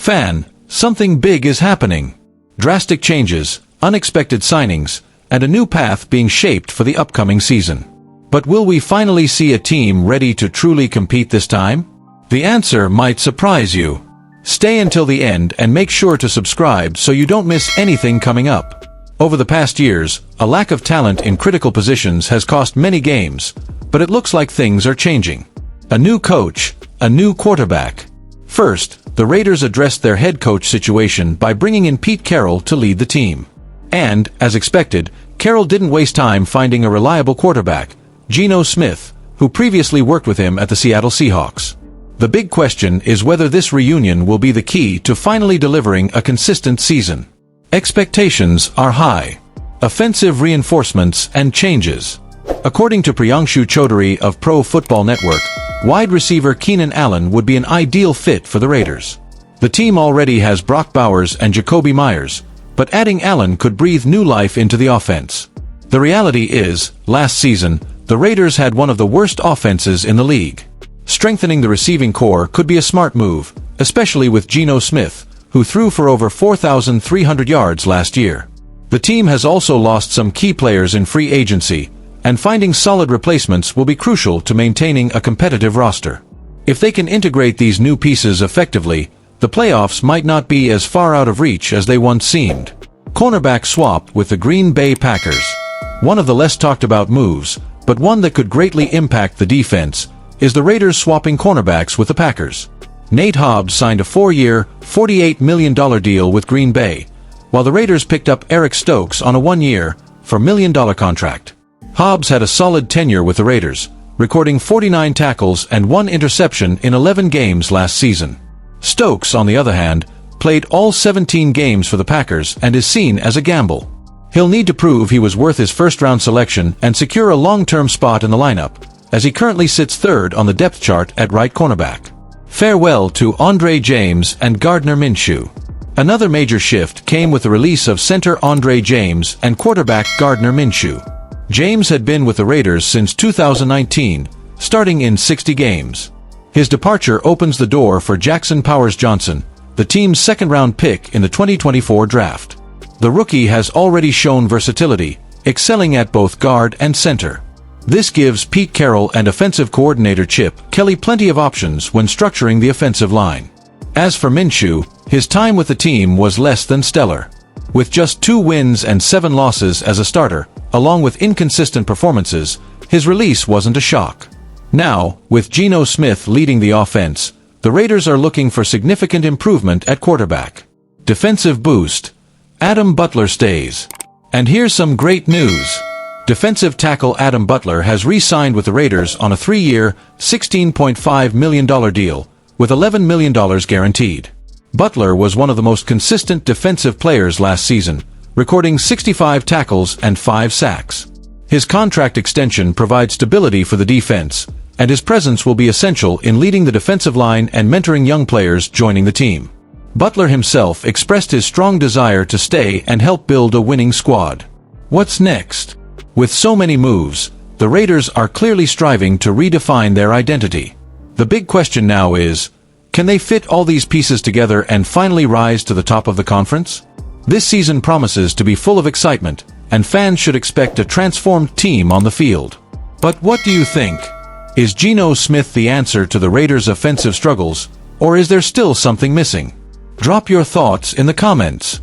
Fan, something big is happening. Drastic changes, unexpected signings, and a new path being shaped for the upcoming season. But will we finally see a team ready to truly compete this time? The answer might surprise you. Stay until the end and make sure to subscribe so you don't miss anything coming up. Over the past years, a lack of talent in critical positions has cost many games, but it looks like things are changing. A new coach, a new quarterback. First, the Raiders addressed their head coach situation by bringing in Pete Carroll to lead the team. And, as expected, Carroll didn't waste time finding a reliable quarterback, Geno Smith, who previously worked with him at the Seattle Seahawks. The big question is whether this reunion will be the key to finally delivering a consistent season. Expectations are high. Offensive reinforcements and changes. According to Priyanshu Chaudhary of Pro Football Network, wide receiver Keenan Allen would be an ideal fit for the Raiders. The team already has Brock Bowers and Jacoby Myers, but adding Allen could breathe new life into the offense. The reality is, last season, the Raiders had one of the worst offenses in the league. Strengthening the receiving core could be a smart move, especially with Geno Smith, who threw for over 4,300 yards last year. The team has also lost some key players in free agency, and finding solid replacements will be crucial to maintaining a competitive roster. If they can integrate these new pieces effectively, the playoffs might not be as far out of reach as they once seemed. Cornerback swap with the Green Bay Packers. One of the less talked about moves, but one that could greatly impact the defense, is the Raiders swapping cornerbacks with the Packers. Nate Hobbs signed a 4-year, $48 million deal with Green Bay, while the Raiders picked up Eric Stokes on a 1-year, $4 million contract. Hobbs had a solid tenure with the Raiders, recording 49 tackles and 1 interception in 11 games last season. Stokes, on the other hand, played all 17 games for the Packers and is seen as a gamble. He'll need to prove he was worth his first-round selection and secure a long-term spot in the lineup, as he currently sits third on the depth chart at right cornerback. Farewell to Andre James and Gardner Minshew. Another major shift came with the release of center Andre James and quarterback Gardner Minshew. James had been with the Raiders since 2019, starting in 60 games. His departure opens the door for Jackson Powers-Johnson, the team's second-round pick in the 2024 draft. The rookie has already shown versatility, excelling at both guard and center. This gives Pete Carroll and offensive coordinator Chip Kelly plenty of options when structuring the offensive line. As for Minshew, his time with the team was less than stellar. With just 2 wins and 7 losses as a starter, along with inconsistent performances, his release wasn't a shock. Now, with Geno Smith leading the offense, the Raiders are looking for significant improvement at quarterback. Defensive boost. Adam Butler stays. And here's some great news. Defensive tackle Adam Butler has re-signed with the Raiders on a 3-year, $16.5 million deal, with $11 million guaranteed. Butler was one of the most consistent defensive players last season, recording 65 tackles and 5 sacks. His contract extension provides stability for the defense, and his presence will be essential in leading the defensive line and mentoring young players joining the team. Butler himself expressed his strong desire to stay and help build a winning squad. What's next? With so many moves, the Raiders are clearly striving to redefine their identity. The big question now is, can they fit all these pieces together and finally rise to the top of the conference? This season promises to be full of excitement, and fans should expect a transformed team on the field. But what do you think? Is Geno Smith the answer to the Raiders' offensive struggles, or is there still something missing? Drop your thoughts in the comments.